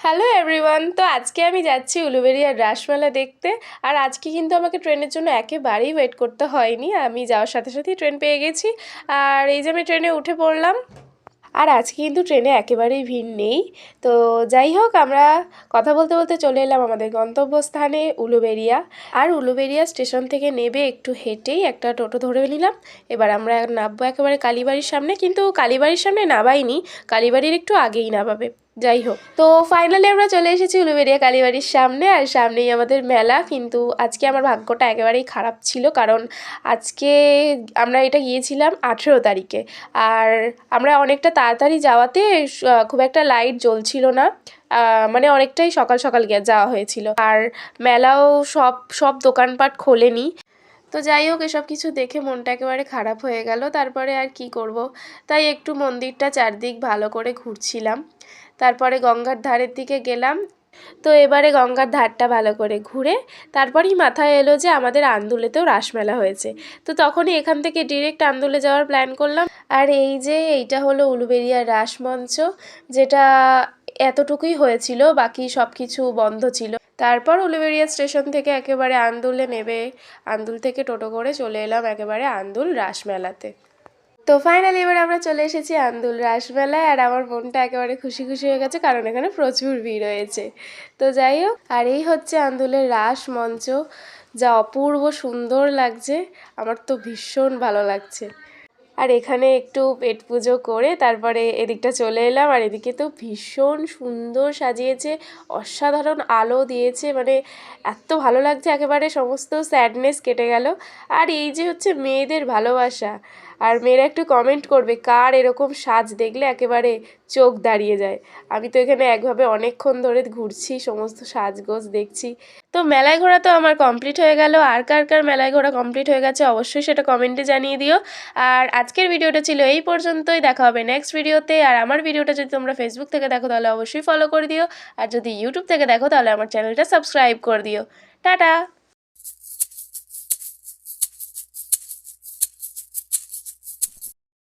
Hello everyone, তো আজকে আমি যাচ্ছি উলুবেড়িয়ার রাসমেলা দেখতে। আর আজকে কিন্তু আমাকে ট্রেনের জন্য একেবারেই ওয়েট করতে হয়নি, আমি যাওয়ার সাথে সাথেই ট্রেন পেয়ে গেছি। আর এই যে আমি ট্রেনে উঠে পড়লাম। আর আজকে কিন্তু ট্রেনে একেবারেই ভিড় নেই। তো যাই হোক, আমরা কথা বলতে বলতে চলে এলাম আমাদের গন্তব্যস্থানে উলুবেড়িয়া। আর উলুবেড়িয়া স্টেশন থেকে নেবে একটু হেঁটেই একটা টোটো ধরে নিলাম। এবার আমরা নামবো একেবারে কালীবাড়ির সামনে, কিন্তু কালীবাড়ির সামনে নামাইনি, কালীবাড়ির একটু আগেই নামাবে। যাই হোক, তো ফাইনালি আমরা চলে এসেছি উলুবেড়িয়া কালীবাড়ির সামনে, আর সামনেই আমাদের মেলা। কিন্তু আজকে আমার ভাগ্যটা একেবারেই খারাপ ছিল, কারণ আজকে আমরা এটা গিয়েছিলাম 18 তারিখে। আর আমরা অনেকটা তাড়াতাড়ি যাওয়াতে খুব একটা লাইট জ্বলছিল না, মানে অনেকটাই সকাল সকাল যাওয়া হয়েছিল। আর মেলাও সব সব দোকানপাট খোলেনি। তো যাই হোক, এসব কিছু দেখে মনটা একেবারে খারাপ হয়ে গেল। তারপরে আর কি করব, তাই একটু মন্দিরটা চারদিক ভালো করে ঘুরছিলাম। তারপরে গঙ্গার ধারের দিকে গেলাম। তো এবারে গঙ্গার ধারটা ভালো করে ঘুরে তারপরেই মাথায় এলো যে আমাদের আন্দুলেতেও রাসমেলা হয়েছে। তো তখনই এখান থেকে ডিরেক্ট আন্দুলে যাওয়ার প্ল্যান করলাম। আর এই যে এইটা হলো উলুবেড়িয়ার রাসমঞ্চ, যেটা এতটুকুই হয়েছিল, বাকি সব কিছু বন্ধ ছিল। তারপর উলুবেড়িয়া স্টেশন থেকে একেবারে আন্দুলে নেবে আন্দুল থেকে টোটো করে চলে এলাম একেবারে আন্দুল রাসমেলাতে। তো ফাইনালি এবার আমরা চলে এসেছি আন্দুল রাসমেলায়, আর আমার মনটা একেবারে খুশি খুশি হয়ে গেছে, কারণ এখানে প্রচুর ভিড় হয়েছে। তো যাই হোক, আর এই হচ্ছে আন্দুলের রাস মঞ্চ, যা অপূর্ব সুন্দর লাগছে। আমার তো ভীষণ ভালো লাগছে। আর এখানে একটু পেট পুজো করে তারপরে এদিকটা চলে এলাম। আর এদিকে তো ভীষণ সুন্দর সাজিয়েছে, অসাধারণ আলো দিয়েছে, মানে এত ভালো লাগছে, একেবারে সমস্ত স্যাডনেস কেটে গেল। আর এই যে হচ্ছে মেয়েদের ভালোবাসা, আর মেয়েরা একটু কমেন্ট করবে কার এরকম সাজ দেখলে একেবারে চোখ দাঁড়িয়ে যায়। আমি তো এখানে একভাবে অনেকক্ষণ ধরে ঘুরছি, সমস্ত সাজগোজ দেখছি। তো মেলায় ঘোরা তো আমার কমপ্লিট হয়ে গেল। আর কার কার মেলায় ঘোরা কমপ্লিট হয়ে গেছে অবশ্যই সেটা কমেন্টে জানিয়ে দিও। আর আজকের ভিডিওটা ছিল এই পর্যন্তই, দেখা হবে নেক্সট ভিডিওতে। আর আমার ভিডিওটা যদি তোমরা ফেসবুক থেকে দেখো তাহলে অবশ্যই ফলো করে দিও, আর যদি ইউটিউব থেকে দেখো তাহলে আমার চ্যানেলটা সাবস্ক্রাইব করে দিও। টাটা।